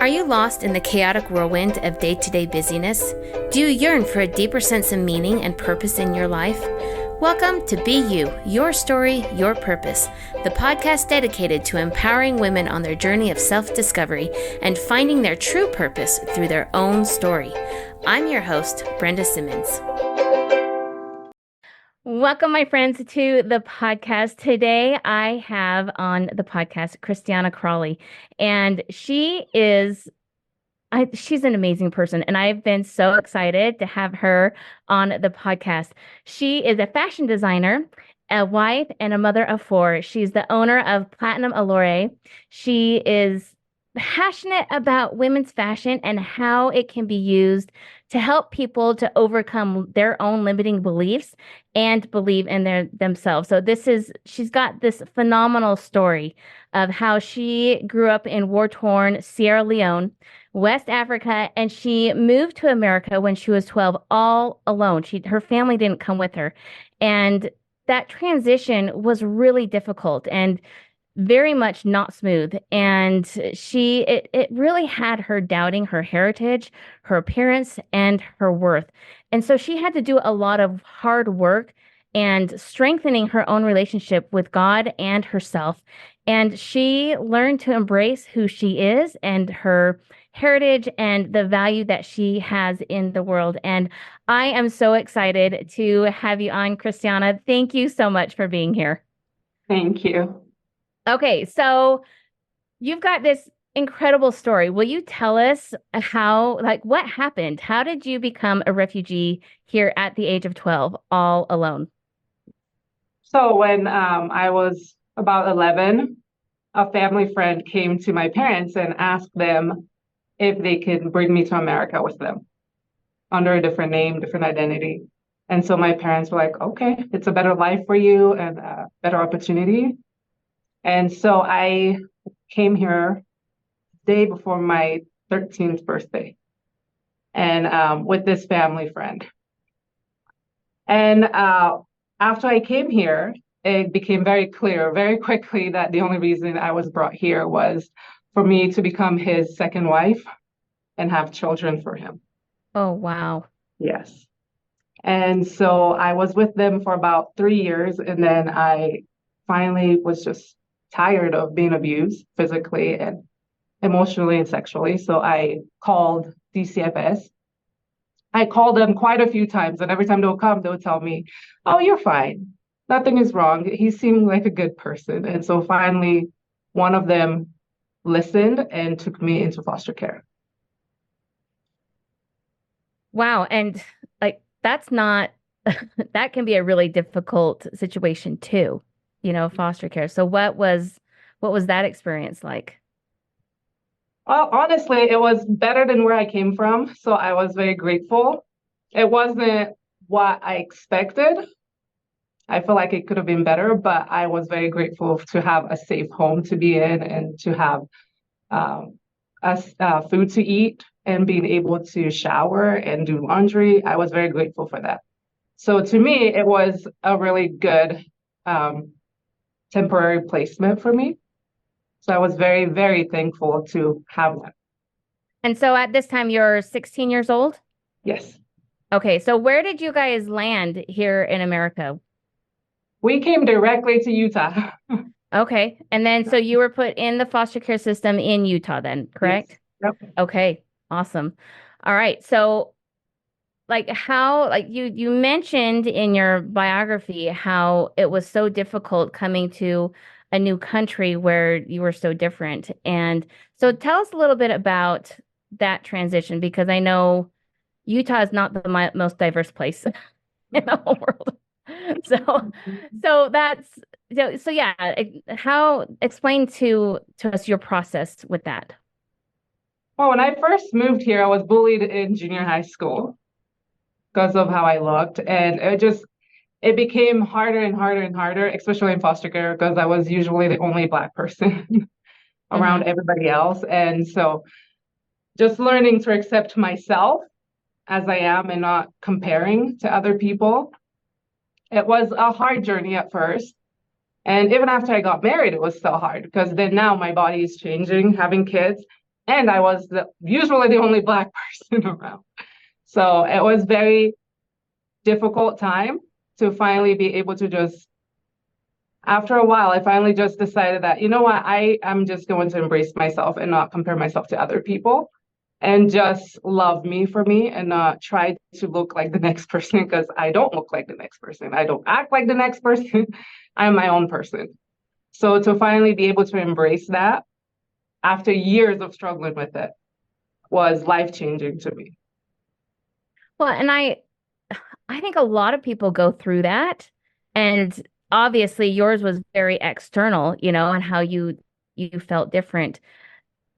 Are you lost in the chaotic whirlwind of day-to-day busyness? Do you yearn for a deeper sense of meaning and purpose in your life? Welcome to Be You, Your Story, Your Purpose, the podcast dedicated to empowering women on their journey of self-discovery and finding their true purpose through their own story. I'm your host, Brenda Simmons. Welcome, my friends, to the podcast. Today, I have on the podcast Christiana Crawley, and she's an amazing person, and I've been so excited to have her on the podcast. She is a fashion designer, a wife, and a mother of four. She's the owner of Platinum Aloré. She is passionate about women's fashion and how it can be used to help people to overcome their own limiting beliefs and believe in themselves. So she's got this phenomenal story of how she grew up in war-torn Sierra Leone, West Africa, and she moved to America when she was 12 all alone. Her family didn't come with her. And that transition was really difficult and very much not smooth. And it really had her doubting her heritage, her appearance, and her worth. And so she had to do a lot of hard work and strengthening her own relationship with God and herself. And she learned to embrace who she is and her heritage and the value that she has in the world. And I am so excited to have you on, Christiana. Thank you so much for being here. Thank you. Okay, so you've got this incredible story. Will you tell us what happened? How did you become a refugee here at the age of 12, all alone? So when I was about 11, a family friend came to my parents and asked them if they could bring me to America with them under a different name, different identity. And so my parents were like, okay, it's a better life for you and a better opportunity. And so I came here the day before my 13th birthday and with this family friend. And after I came here, it became very clear very quickly that the only reason I was brought here was for me to become his second wife and have children for him. Oh, wow. Yes. And so I was with them for about 3 years, and then I finally was just tired of being abused physically and emotionally and sexually. So I called DCFS. I called them quite a few times, and every time they would come, they would tell me, oh, you're fine. Nothing is wrong. He seemed like a good person. And so finally, one of them listened and took me into foster care. Wow. And that's not, that can be a really difficult situation too, foster care. So what was that experience like? Well, honestly, it was better than where I came from. So I was very grateful. It wasn't what I expected. I feel like it could have been better, but I was very grateful to have a safe home to be in and to have food to eat and being able to shower and do laundry. I was very grateful for that. So to me, it was a really good temporary placement for me. So I was very, very thankful to have that. And so at this time, you're 16 years old? Yes. Okay, so where did you guys land here in America? We came directly to Utah. Okay, and then so you were put in the foster care system in Utah then, correct? Yes. Yep. Okay, awesome. All right, so you mentioned in your biography how it was so difficult coming to a new country where you were so different. And so tell us a little bit about that transition, because I know Utah is not the most diverse place in the whole world. So yeah, explain to us your process with that. Well, when I first moved here, I was bullied in junior high school because of how I looked. And it became harder and harder and harder, especially in foster care, because I was usually the only Black person around everybody else. And so just learning to accept myself as I am and not comparing to other people. It was a hard journey at first. And even after I got married, it was still hard because then now my body is changing, having kids. and I was usually the only Black person around. So it was very difficult time to finally be able to just, after a while, I finally just decided that, you know what, I am just going to embrace myself and not compare myself to other people and just love me for me and not try to look like the next person because I don't look like the next person. I don't act like the next person. I'm my own person. So to finally be able to embrace that after years of struggling with it was life changing to me. Well, and I think a lot of people go through that. And obviously yours was very external, and how you felt different.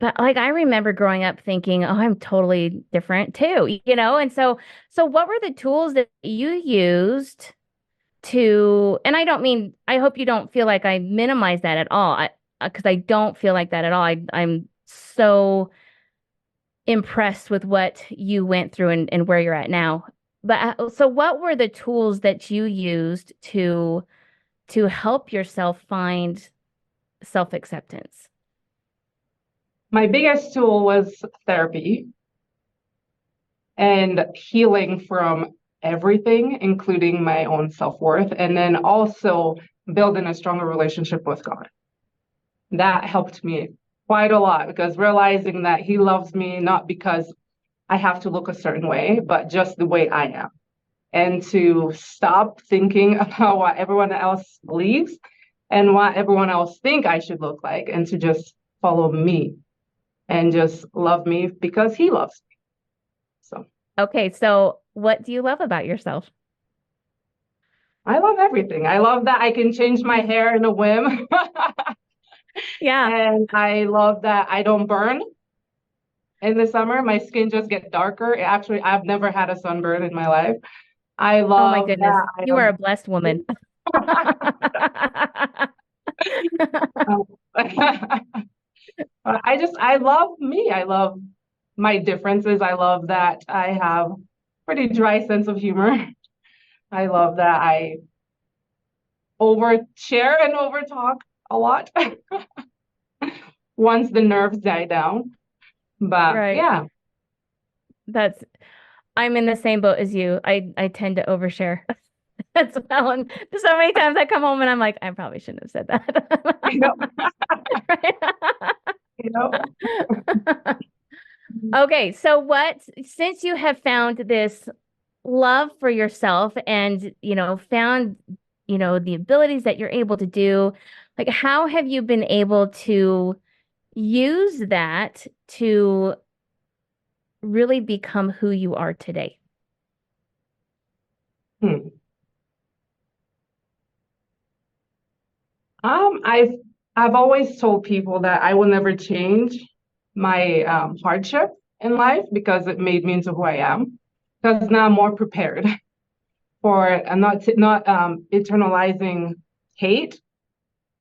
But like I remember growing up thinking, oh, I'm totally different too, And so what were the tools that you used to, and I don't mean, I hope you don't feel like I minimize that at all. Because I don't feel like that at all. I'm so impressed with what you went through and where you're at now. But so what were the tools that you used to help yourself find self-acceptance? My biggest tool was therapy and healing from everything, including my own self worth, and then also building a stronger relationship with God. That helped me quite a lot because realizing that He loves me not because I have to look a certain way, but just the way I am. And to stop thinking about what everyone else believes and what everyone else think I should look like, and to just follow me and just love me because He loves me. So Okay, so what do you love about yourself? I love everything. I love that I can change my hair in a whim. Yeah. And I love that I don't burn in the summer. My skin just get darker. Actually, I've never had a sunburn in my life. I Oh my love goodness. that I You are a blessed woman. am. I love me. I love my differences. I love that I have pretty dry sense of humor. I love that I overshare and overtalk a lot once the nerves die down. But Right. yeah, That's I'm in the same boat as you. I tend to overshare as well. And so many times I come home and I'm like, I probably shouldn't have said you know, that. you know. Right? Okay, so since you have found this love for yourself and, found, the abilities that you're able to do, like how have you been able to use that to really become who you are today? Hmm. I've always told people that I will never change my hardship in life because it made me into who I am. Because now I'm more prepared for and not internalizing hate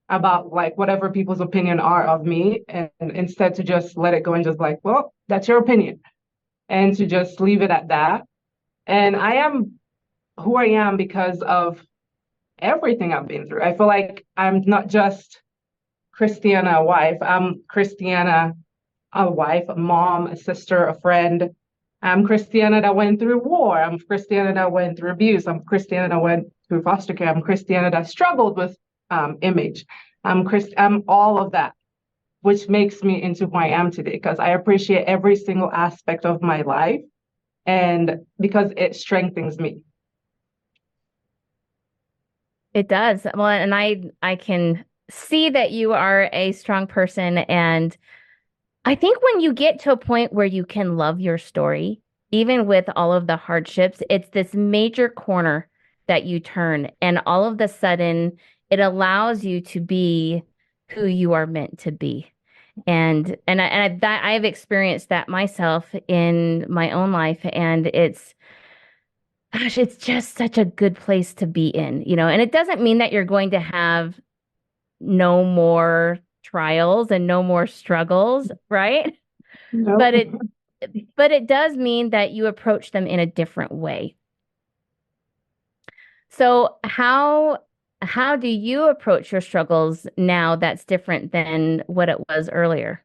about like whatever people's opinion are of me, and instead to just let it go and just like, well, that's your opinion, and to just leave it at that. And I am who I am because of everything I've been through. I feel like I'm not just Christiana, a wife. I'm Christiana, a wife, a mom, a sister, a friend. I'm Christiana that went through war. I'm Christiana that went through abuse. I'm Christiana that went through foster care. I'm Christiana that struggled with image. I'm all of that, which makes me into who I am today because I appreciate every single aspect of my life and because it strengthens me. It does. Well, and I can see that you are a strong person, and I think when you get to a point where you can love your story, even with all of the hardships, it's this major corner that you turn, and all of the sudden it allows you to be who you are meant to be. And I've experienced that myself in my own life, and gosh, it's just such a good place to be in, And it doesn't mean that you're going to have no more trials and no more struggles, right? But Nope. it does mean that you approach them in a different way. So how do you approach your struggles now that's different than what it was earlier?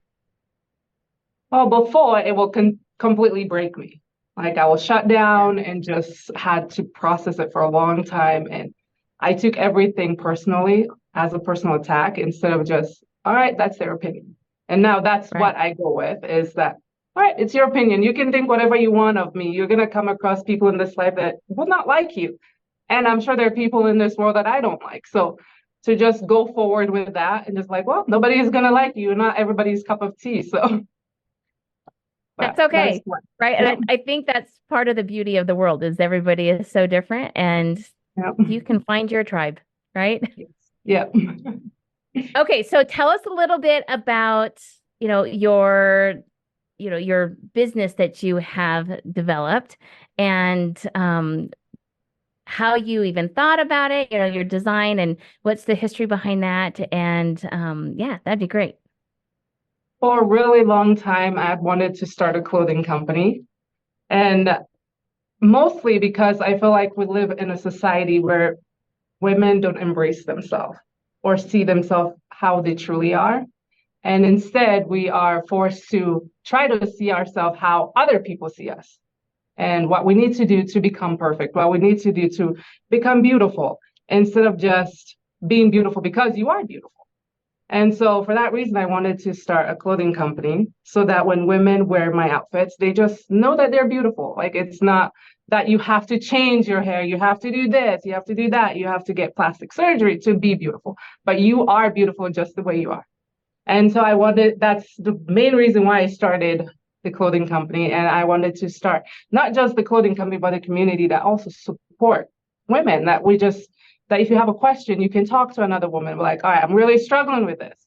Well, before it will completely break me. Like I was shut Yeah. down and just had to process it for a long time. And I took everything personally as a personal attack instead of just, all right, that's their opinion. And now that's Right. what I go with is that, all right, it's your opinion. You can think whatever you want of me. You're going to come across people in this life that will not like you. And I'm sure there are people in this world that I don't like. So to just go forward with that and just like, well, nobody is going to like you. Not everybody's cup of tea. So, That's but that's okay. what, Right. And yeah. I think that's part of the beauty of the world is everybody is so different and Yeah. you can find your tribe, right? Yes. Yeah. Okay, so tell us a little bit about, your business that you have developed and how you even thought about it, your design and what's the history behind that. And yeah, that'd be great. For a really long time, I had wanted to start a clothing company. And mostly because I feel like we live in a society where women don't embrace themselves or see themselves how they truly are. And instead, we are forced to try to see ourselves how other people see us and what we need to do to become perfect, what we need to do to become beautiful, instead of just being beautiful because you are beautiful. And so for that reason, I wanted to start a clothing company so that when women wear my outfits, they just know that they're beautiful. Like it's not that you have to change your hair, you have to do this, you have to do that, you have to get plastic surgery to be beautiful, but you are beautiful just the way you are. And so I wanted, that's the main reason why I started the clothing company. And I wanted to start not just the clothing company, but a community that also support women that we just, that if you have a question, you can talk to another woman. We're like, all right, I'm really struggling with this.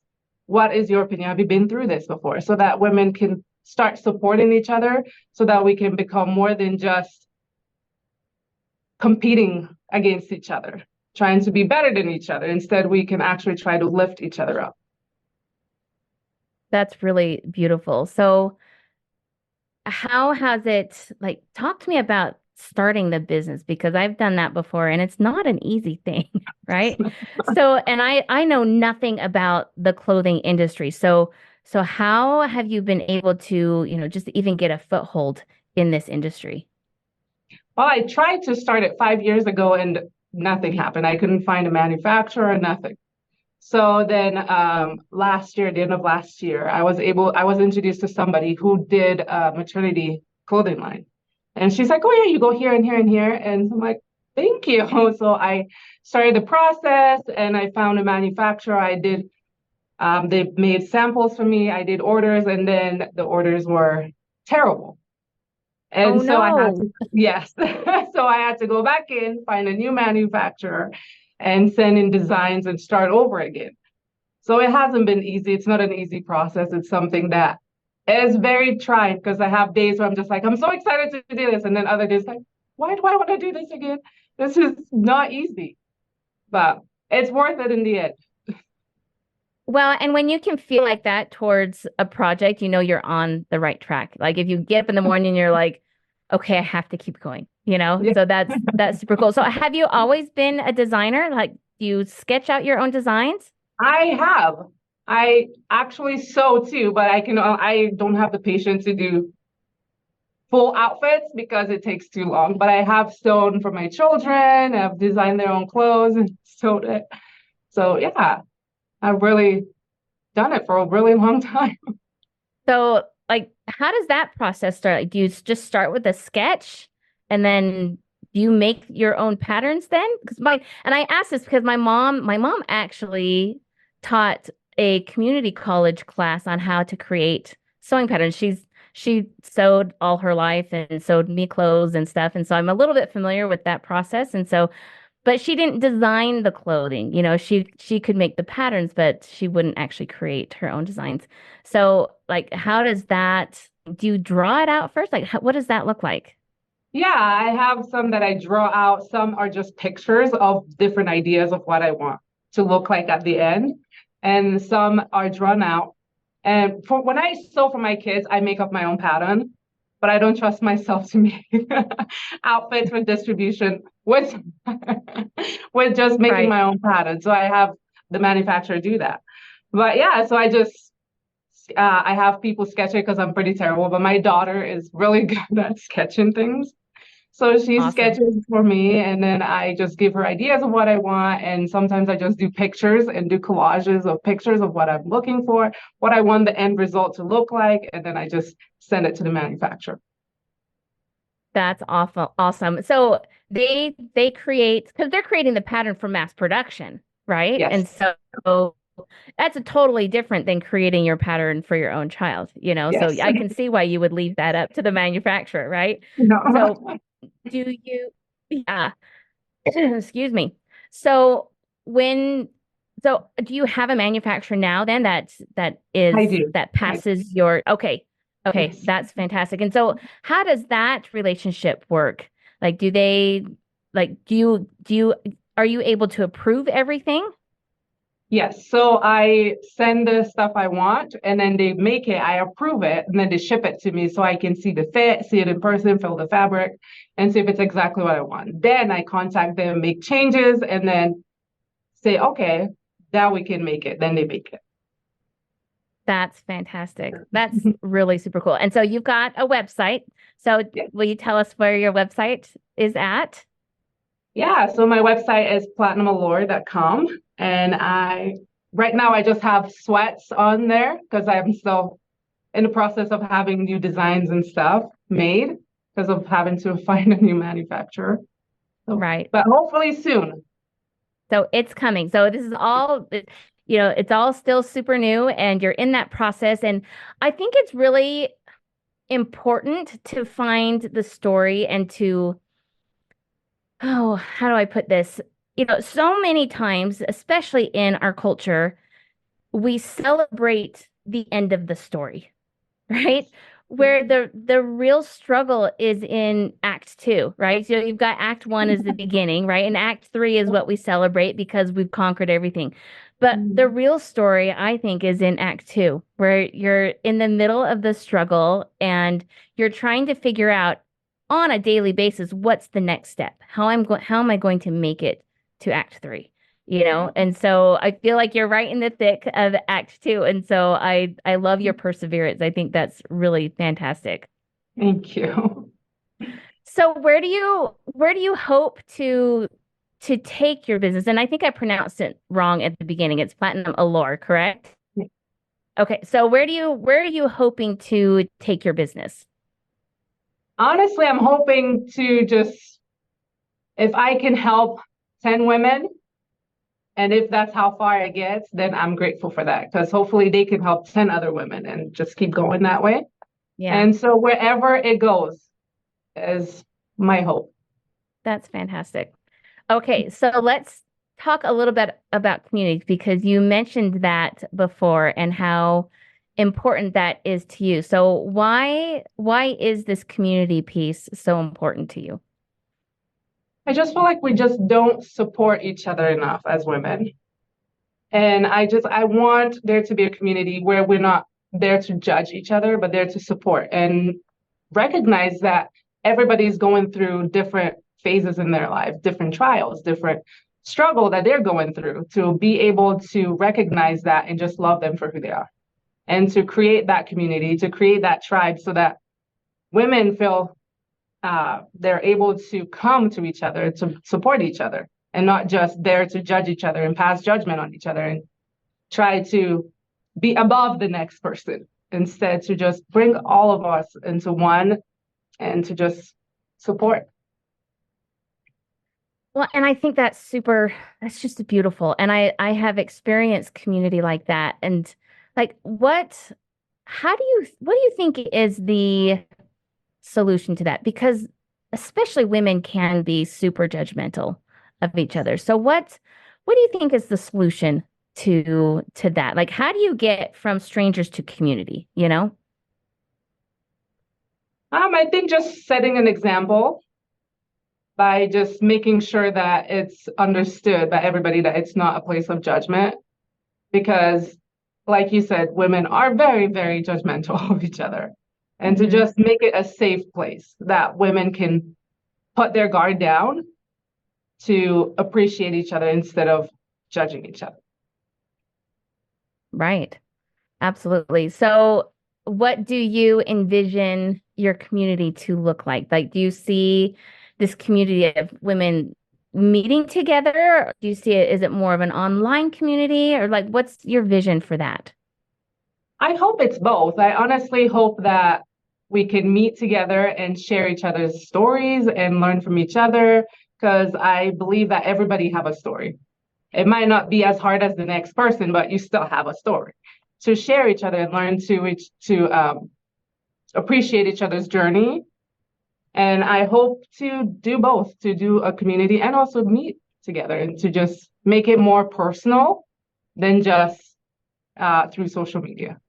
What is your opinion? Have you been through this before? So that women can start supporting each other so that we can become more than just competing against each other, trying to be better than each other. Instead, we can actually try to lift each other up. That's really beautiful. So, how has it like talk to me about starting the business because I've done that before and it's not an easy thing, right? So, and I know nothing about the clothing industry. So how have you been able to, just even get a foothold in this industry? Well, I tried to start it 5 years ago and nothing happened. I couldn't find a manufacturer, nothing. So then last year, at the end of last year, I was introduced to somebody who did a maternity clothing line. And she's like, oh yeah, you go here and here and here. And I'm like, thank you. So I started the process and I found a manufacturer. They made samples for me. I did orders and then the orders were terrible. Oh And so I had no. to, yes. So I had to go back in, find a new manufacturer, and send in designs and start over again. So it hasn't been easy. It's not an easy process. It's something that is very trying because I have days where I'm just like, I'm so excited to do this. And then other days, like, why do I want to do this again? This is not easy, but it's worth it in the end. Well, and when you can feel like that towards a project, you know you're on the right track. Like if you get up in the morning, you're like, okay, I have to keep going, you know? Yeah, So that's super cool. So have you always been a designer? Like do you sketch out your own designs? I have. I actually sew too, but I don't have the patience to do full outfits because it takes too long. But I have sewn for my children. I've designed their own clothes and sewed it. So yeah, I've really done it for a really long time. So like how does that process start? Like, do you just start with a sketch and then do you make your own patterns then? Because I ask this because my mom actually taught a community college class on how to create sewing patterns. She sewed all her life and sewed me clothes and stuff. And so I'm a little bit familiar with that process. And so but she didn't design the clothing. She could make the patterns, but she wouldn't actually create her own designs. So, like, how does that, do you draw it out first? Like, what does that look like? Yeah, I have some that I draw out. Some are just pictures of different ideas of what I want to look like at the end. And some are drawn out. And for when I sew for my kids, I make up my own pattern, but I don't trust myself to make outfits for distribution with with just making Right. my own pattern. So I have the manufacturer do that. But yeah, so I just I have people sketch it because I'm pretty terrible, but my daughter is really good at sketching things. So she Awesome. sketches for me, and then I just give her ideas of what I want. And sometimes I just do pictures and do collages of pictures of what I'm looking for, what I want the end result to look like, and then I just send it to the manufacturer. That's awful. Awesome. So they create because they're creating the pattern for mass production, right? Yes. And so that's a totally different than creating your pattern for your own child, you know? So Yes. I can see why you would leave that up to the manufacturer, right? So No. do you, yeah, excuse me. So when, so do you have a manufacturer now then I do. that I, passes your, okay, okay, yes. that's fantastic. And so how does that relationship work? Like, are you able to approve everything? Yes. So I send the stuff I want and then they make it, I approve it, and then they ship it to me so I can see the fit, see it in person, feel the fabric, and see if it's exactly what I want. Then I contact them, make changes, and then say, okay, now we can make it. Then they make it. That's fantastic. That's really super cool. And so you've got a website. So Yeah. will you tell us where your website is at? Yeah. So my website is platinumaloré.com. And right now I just have sweats on there because I'm still in the process of having new designs and stuff made because of having to find a new manufacturer. So, Right. but hopefully soon. So it's coming. So this is all, it's all still super new and you're in that process. And I think it's really important to find the story and to, oh, how do I put this? So many times, especially in our culture, we celebrate the end of the story, right? Where the real struggle is in act two, right? So you've got act one is the beginning, right? And act three is what we celebrate because we've conquered everything. But the real story, I think, is in act two, where you're in the middle of the struggle and you're trying to figure out on a daily basis what's the next step? How am I going to make it to act three? And so I feel like you're right in the thick of act two. And so I love your perseverance. I think that's really fantastic. Thank you. So where do you hope to take your business? And I think I pronounced it wrong at the beginning. It's Platinum Allure, correct? Okay. So where are you hoping to take your business? Honestly, I'm hoping to just, if I can help 10 women, and if that's how far it gets, then I'm grateful for that because hopefully they can help 10 other women and just keep going that way. Yeah, And so wherever it goes is my hope. that's fantastic. Okay, so let's talk a little bit about community because you mentioned that before and how important that is to you. So why is this community piece so important to you? I just feel like we just don't support each other enough as women. And I want there to be a community where we're not there to judge each other, but there to support and recognize that everybody's going through different phases in their life, different trials, different struggle that they're going through, to be able to recognize that and just love them for who they are. And to create that community, to create that tribe so that women feel they're able to come to each other to support each other and not just there to judge each other and pass judgment on each other and try to be above the next person. Instead, to just bring all of us into one and to just support. Well, and I think that's just beautiful. And I have experienced community like that. And like what do you think is the solution to that? Because especially women can be super judgmental of each other. So what do you think is the solution to that? Like how do you get from strangers to community, you know? I think just setting an example by just making sure that it's understood by everybody that it's not a place of judgment. Because, like you said, women are very, very judgmental of each other. And to Hmm. just make it a safe place that women can put their guard down to appreciate each other instead of judging each other. Right. Absolutely. So, what do you envision your community to look like? Like, do you see this community of women meeting together? Do you see it, is it more of an online community or like what's your vision for that? I hope it's both. I honestly hope that we can meet together and share each other's stories and learn from each other because I believe that everybody have a story. It might not be as hard as the next person, but you still have a story to share each other and learn to appreciate each other's journey. And I hope to do both, to do a community and also meet together and to just make it more personal than just through social media.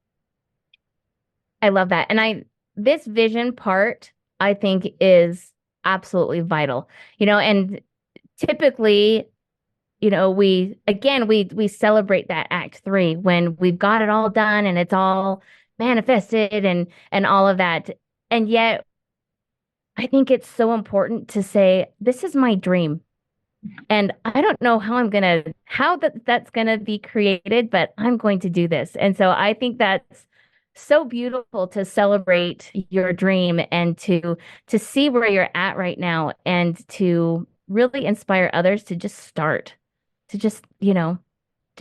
I love that. And this vision part, I think is absolutely vital. And typically, we celebrate that act 3 when we've got it all done and it's all manifested and all of that. And yet I think it's so important to say, this is my dream. And I don't know how that's gonna be created, but I'm going to do this. And so I think that's so beautiful to celebrate your dream and to see where you're at right now and to really inspire others to just start, to just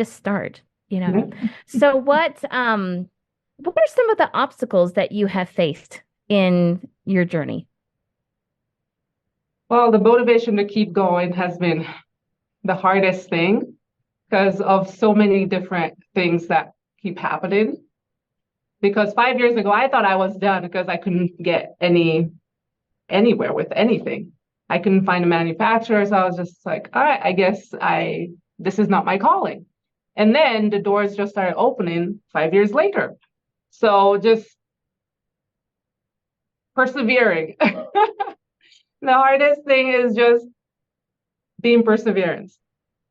start. Yeah. So what are some of the obstacles that you have faced in your journey? Well, the motivation to keep going has been the hardest thing because of so many different things that keep happening. Because 5 years ago, I thought I was done because I couldn't get anywhere with anything. I couldn't find a manufacturer, so I was just like, all right, I guess I this is not my calling. And then the doors just started opening 5 years later. So just persevering. The hardest thing is just being perseverance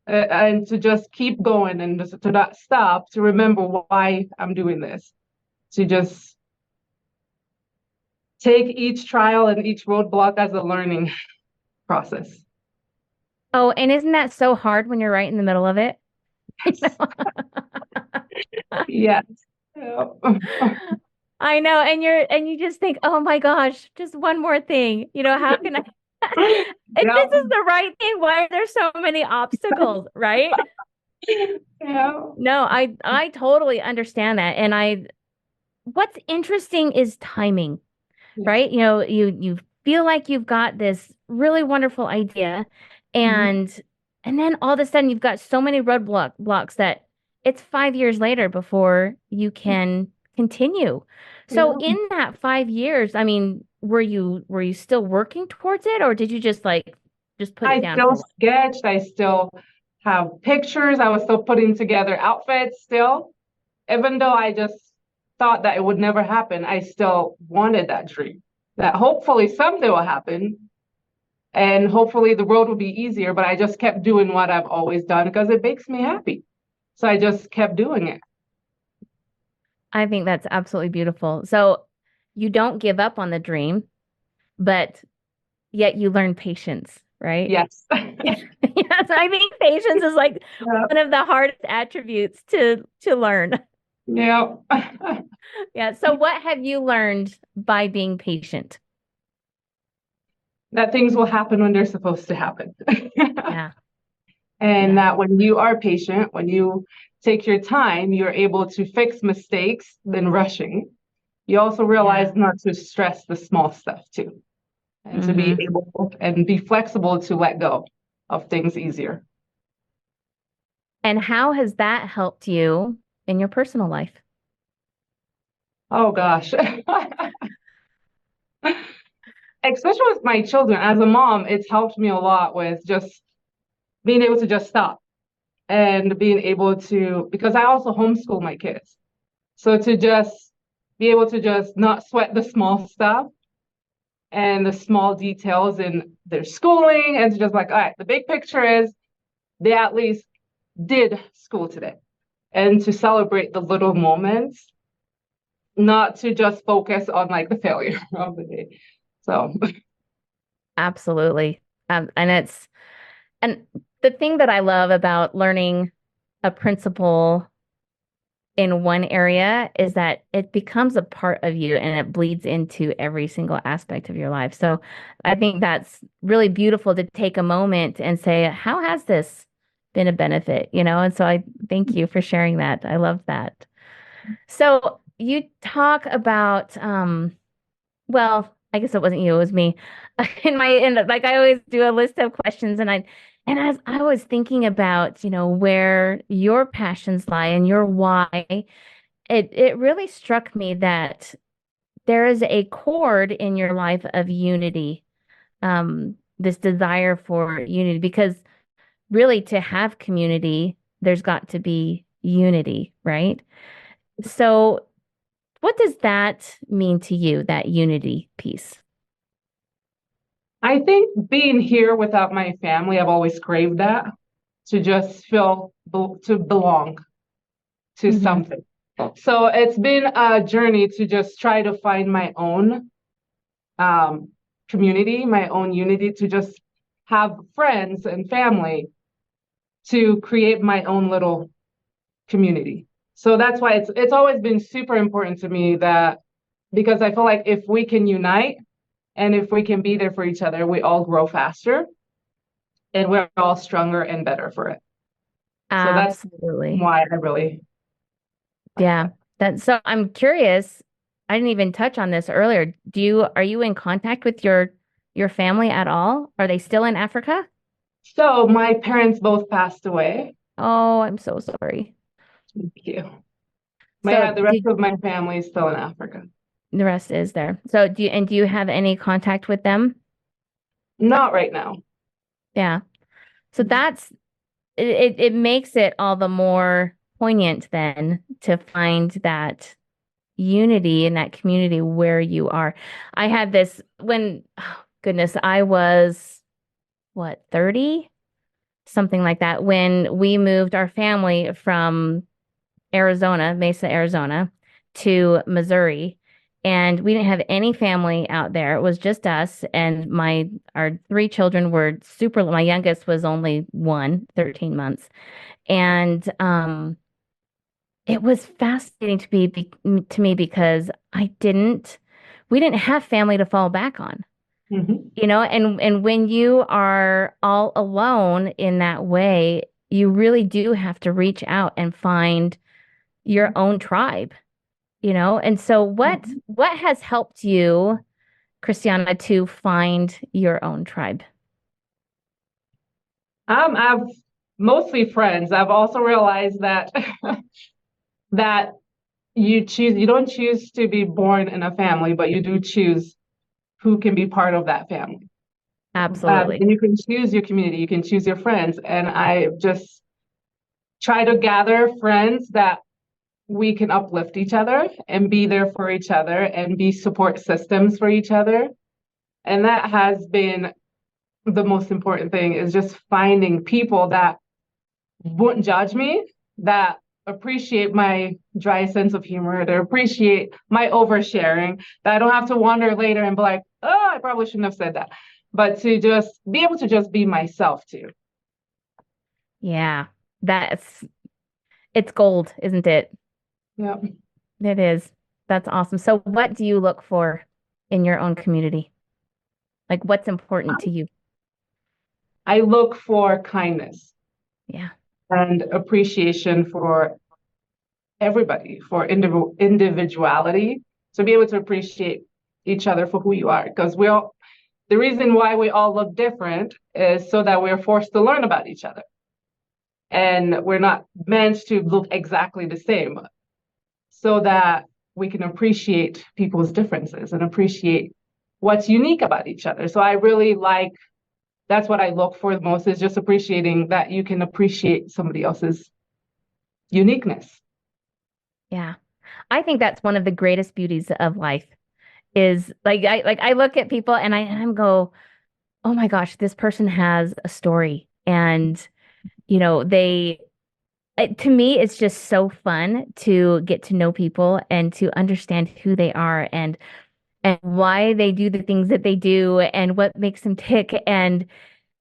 and to just keep going and just to not stop, to remember why I'm doing this, to just take each trial and each roadblock as a learning process. Oh, and isn't that so hard when you're right in the middle of it? Yes. Yes. Yeah. I know, and you just think, oh my gosh, just one more thing. How can I if this Yeah. is the right thing, why are there so many obstacles, right? Yeah. No, I totally understand that. And what's interesting is timing, Yeah. right? You feel like you've got this really wonderful idea Mhm. and then all of a sudden you've got so many blocks that it's 5 years later before you can continue. So Yeah. in that 5 years, I mean, were you still working towards it or did you just put it I down still for a while? sketched. I still have pictures. I was still putting together outfits still. Even though I just thought that it would never happen, I still wanted that dream. That hopefully someday will happen and hopefully the road will be easier. But I just kept doing what I've always done because it makes me happy. So I just kept doing it. I think that's absolutely beautiful. So you don't give up on the dream, but yet you learn patience, right? Yes. Yes, I think patience is like Yeah. one of the hardest attributes to learn. Yeah. Yeah. So what have you learned by being patient? That things will happen when they're supposed to happen. Yeah. And Yeah. that when you are patient, when you take your time, you're able to fix mistakes than rushing. You also Yeah. realize not to stress the small stuff too, and to be Hmm. able and be flexible to let go of things easier. And how has that helped you in your personal life? Oh gosh. Especially with my children, as a mom, it's helped me a lot with just being able to just stop and being able to, because I also homeschool my kids. So to just be able to just not sweat the small stuff and the small details in their schooling and to just like, all right, the big picture is they at least did school today and to celebrate the little moments, not to just focus on like the failure of the day. So, Absolutely. And the thing that I love about learning a principle in one area is that it becomes a part of you and it bleeds into every single aspect of your life. So I think that's really beautiful to take a moment and say, how has this been a benefit? And so I thank you for sharing that. I love that. So you talk about, well, I guess it wasn't you, it was me. Like I always do a list of questions and as I was thinking about, where your passions lie and your why, it really struck me that there is a chord in your life of unity, this desire for unity, because really to have community, there's got to be unity, right? So what does that mean to you, that unity piece? I think being here without my family, I've always craved that to just feel to belong to Hmm. something. So it's been a journey to just try to find my own um, community, my own unity, to just have friends and family to create my own little community. So that's why it's always been super important to me that because I feel like if we can unite and if we can be there for each other, we all grow faster and we're all stronger and better for it. So that's Absolutely. why I really like Yeah. that. So I'm curious. I didn't even touch on this earlier. Are you in contact with your family at all? Are they still in Africa? So my parents both passed away. Oh, I'm so sorry. Thank you. So The rest of my family is still in Africa. the rest is there. So do you have any contact with them? Not right now. Yeah. So it makes it all the more poignant then to find that unity in that community where you are. I had this when, oh, goodness, I was what, 30? Something like that, when we moved our family from Arizona, Mesa, Arizona, to Missouri. And we didn't have any family out there. It was just us. And our three children were my youngest was only 13 months. And it was fascinating to me because we didn't have family to fall back on, Mhm. and when you are all alone in that way, you really do have to reach out and find your own tribe. And so Mhm. what has helped you, Christiana, to find your own tribe? I've mostly friends. I've also realized that that you don't choose to be born in a family, but you do choose who can be part of that family. Absolutely. And you can choose your community, you can choose your friends. And I just try to gather friends that we can uplift each other and be there for each other and be support systems for each other. And that has been the most important thing is just finding people that wouldn't judge me, that appreciate my dry sense of humor, that appreciate my oversharing, that I don't have to wonder later and be like, oh, I probably shouldn't have said that. But to just be able to just be myself too. Yeah. That's it's gold, isn't it? Yeah. It is. That's awesome. So what do you look for in your own community? Like what's important to you? I look for kindness Yeah. and appreciation for everybody, for individuality, to be able to appreciate each other for who you are. Because the reason why we all look different is so that we're forced to learn about each other. And we're not meant to look exactly the same so that we can appreciate people's differences and appreciate what's unique about each other. So I really like that's what I look for the most is just appreciating that you can appreciate somebody else's uniqueness. Yeah. I think that's one of the greatest beauties of life is I look at people and I'm go, "Oh my gosh, this person has a story." And to me it's just so fun to get to know people and to understand who they are and why they do the things that they do and what makes them tick. And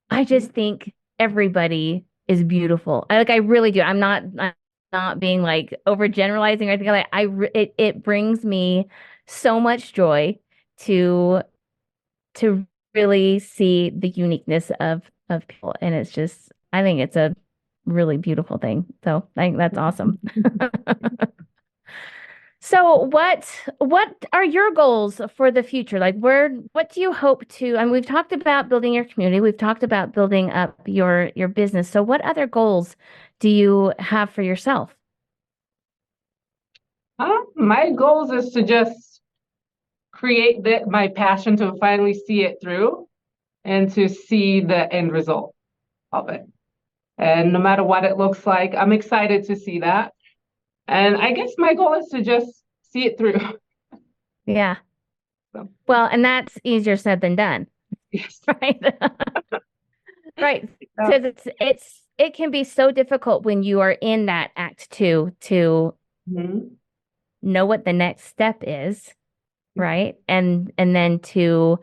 I just think everybody is beautiful. I really do. I'm not. not being like overgeneralizing or anything like that. It brings me so much joy to to really see the uniqueness of people. And it's just, I think it's a really beautiful thing. So I think that's awesome. So what are your goals for the future? Like what do you hope to, and we've talked about building your community, we've talked about building up your business. So what other goals do you have for yourself? My goals is to just create my passion to finally see it through and to see the end result of it. And no matter what it looks like, I'm excited to see that. And I guess my goal is to just see it through. Yeah. So, Well, and that's easier said than done, yes. right? Right. Yeah. Because it can be so difficult when you are in that act two to Mhm. know what the next step is, right? And then to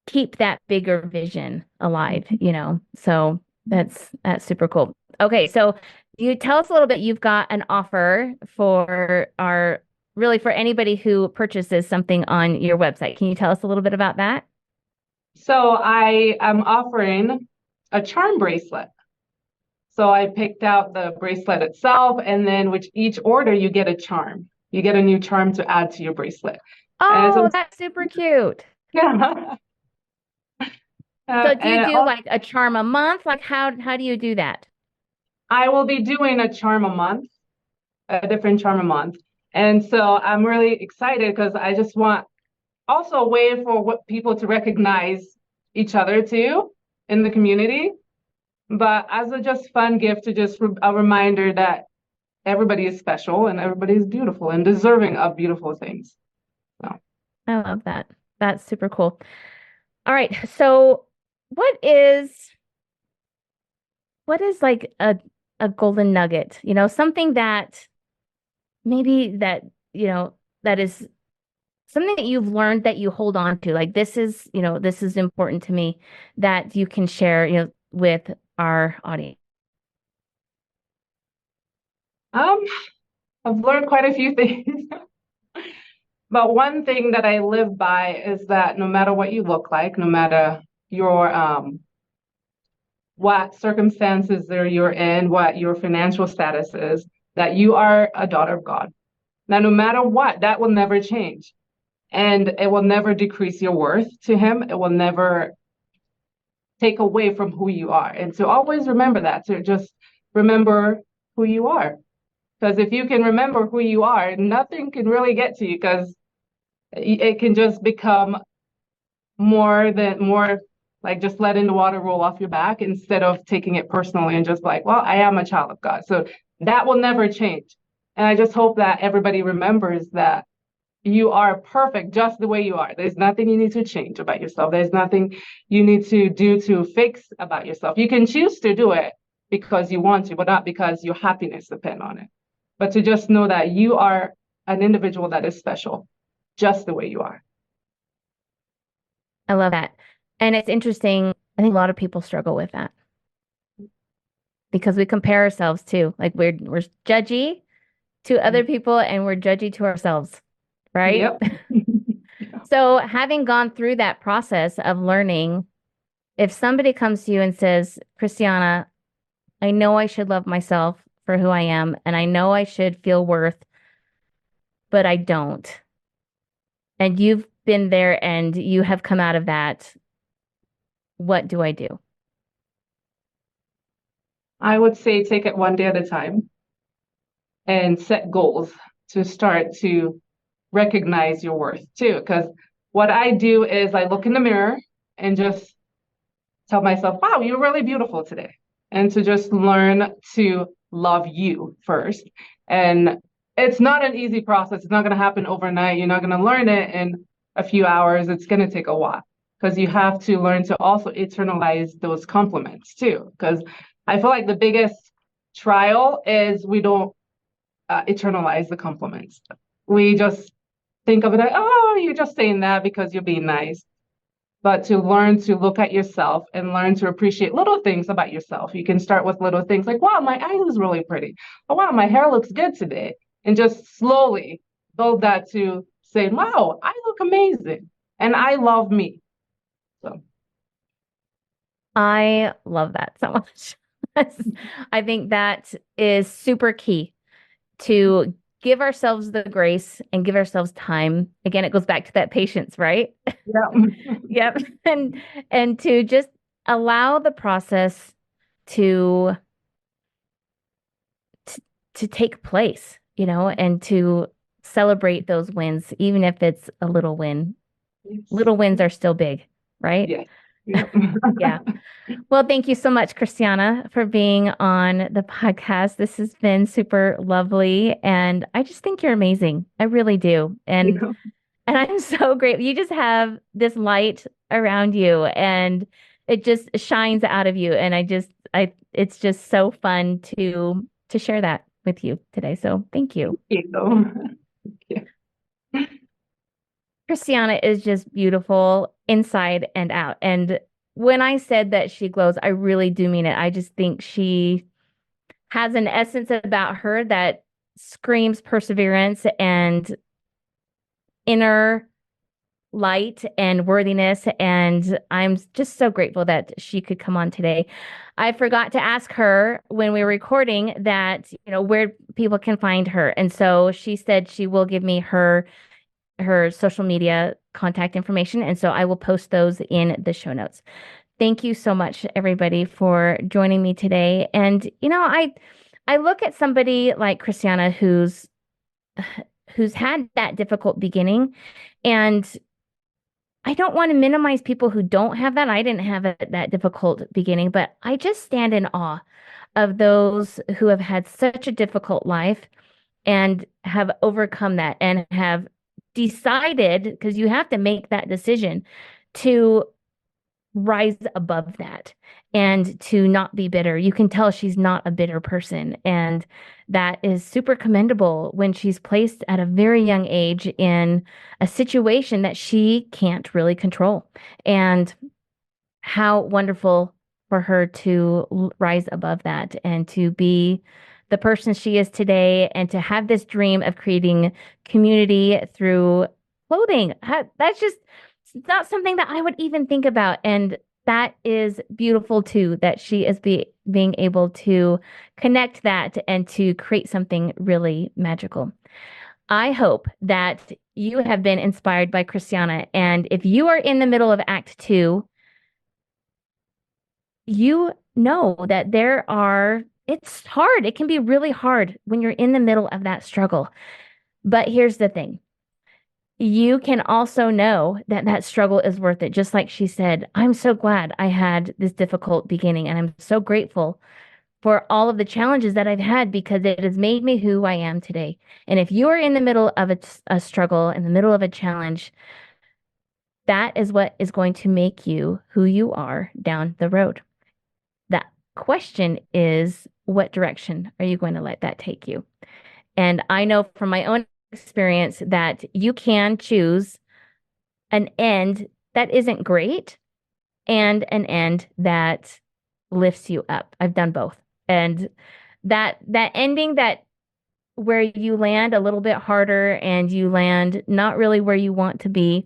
keep that bigger vision alive, you know. So that's super cool. Okay, so you tell us a little bit. You've got an offer for our really for anybody who purchases something on your website. Can you tell us a little bit about that? So I am offering a charm bracelet. So I picked out the bracelet itself, and then with each order, you get a charm. You get a new charm to add to your bracelet. And so, Oh, that's super cute. yeah. So do you And do like a charm a month? Like how do you do that? I will be doing a charm a month, a different charm a month. And so I'm really excited because I just want also a way for what people to recognize each other too in the community. But as a just fun gift to just a reminder that everybody is special and everybody is beautiful and deserving of beautiful things. So, I love that. That's super cool. All right. So what is what is like a golden nugget? You know, something that maybe that, you know, that is something that you've learned that you hold on to. Like this is, you know, this is important to me that you can share, you know, with our audience. um, I've learned quite a few things. But one thing that I live by is that no matter what you look like, no matter your what circumstances there you're in, what your financial status is, that you are a daughter of God. Now, no matter what, that will never change. And it will never decrease your worth to Him. It will never take away from who you are. And to always remember that, to just remember who you are. Because if you can remember who you are, nothing can really get to you because it can just become more like just letting the water roll off your back instead of taking it personally and just like, well, I am a child of God. So that will never change. And I just hope that everybody remembers that you are perfect just the way you are. There's nothing you need to change about yourself. There's nothing you need to do to fix about yourself. You can choose to do it because you want to, but not because your happiness depends on it. But to just know that you are an individual that is special, just the way you are. I love that. And it's interesting. I think a lot of people struggle with that because we compare ourselves too. Like we're judgy to other people and we're judgy to ourselves, right? Yep. So having gone through that process of learning, if somebody comes to you and says, Christiana, I know I should love myself for who I am, and I know I should feel worth, but I don't. And you've been there and you have come out of that. What do I do? I would say take it one day at a time and set goals to start to recognize your worth too. Because what I do is I look in the mirror and just tell myself, wow, you're really beautiful today. And to just learn to love you first. And it's not an easy process. It's not going to happen overnight. You're not going to learn it in a few hours. It's going to take a while because you have to learn to also internalize those compliments too. Because I feel like the biggest trial is we don't internalize the compliments. We just think of it like, oh, you're just saying that because you're being nice. but to learn to look at yourself and learn to appreciate little things about yourself. You can start with little things like, wow, my eye is really pretty. Oh, wow, my hair looks good today. And just slowly build that to say, wow, I look amazing and I love me. So, I love that so much. I think that is super key to give ourselves the grace and give ourselves time. Again, it goes back to that patience, right? yeah. Yep. And to just allow the process to to, to take place, and to celebrate those wins, even if it's a little win. Yes. Little wins are still big, right? Yes. Yep. Yeah. Well, thank you so much, Christiana, for being on the podcast. This has been super lovely, and I just think you're amazing. I really do. And I'm so grateful. You just have this light around you, and it just shines out of you. And it's just so fun to share that with you today. So thank you. You. Yeah. Christiana is just beautiful inside and out. And when I said that she glows, I really do mean it. I just think she has an essence about her that screams perseverance and inner light and worthiness. And I'm just so grateful that she could come on today. I forgot to ask her when we were recording that, where people can find her. And so she said she will give me her social media contact information. And so I will post those in the show notes. Thank you so much, everybody, for joining me today. And, I look at somebody like Christiana who's had that difficult beginning, and I don't want to minimize people who don't have that. I didn't have that difficult beginning, but I just stand in awe of those who have had such a difficult life and have overcome that and have decided, because you have to make that decision, to rise above that and to not be bitter. You can tell she's not a bitter person. And that is super commendable when she's placed at a very young age in a situation that she can't really control. And how wonderful for her to rise above that and to be the person she is today and to have this dream of creating community through clothing. That's just not something that I would even think about. And that is beautiful too, that she is being able to connect that and to create something really magical. I hope that you have been inspired by Christiana. And if you are in the middle of Act Two, you know that it's hard. It can be really hard when you're in the middle of that struggle. But here's the thing. You can also know that that struggle is worth it. Just like she said, I'm so glad I had this difficult beginning, and I'm so grateful for all of the challenges that I've had because it has made me who I am today. And if you are in the middle of a struggle, in the middle of a challenge, that is what is going to make you who you are down the road. The question is, what direction are you going to let that take you? And I know from my own experience that you can choose an end that isn't great and an end that lifts you up. I've done both. And that ending that where you land a little bit harder and you land not really where you want to be,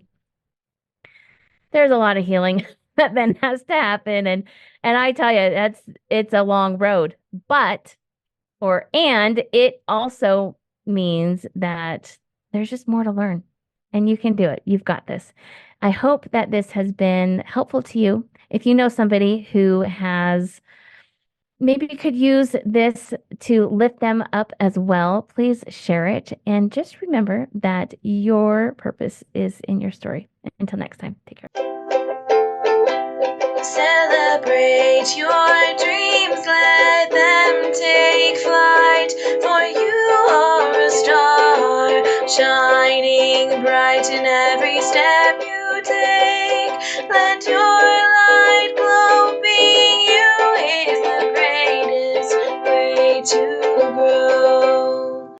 there's a lot of healing that then has to happen. And I tell you, it's a long road. And it also means that there's just more to learn and you can do it. You've got this. I hope that this has been helpful to you. If you know somebody who has maybe you could use this to lift them up as well, please share it. And just remember that your purpose is in your story. Until next time, take care. Celebrate your dreams, let them take flight, for you are a star, shining bright in every step you take. Let your light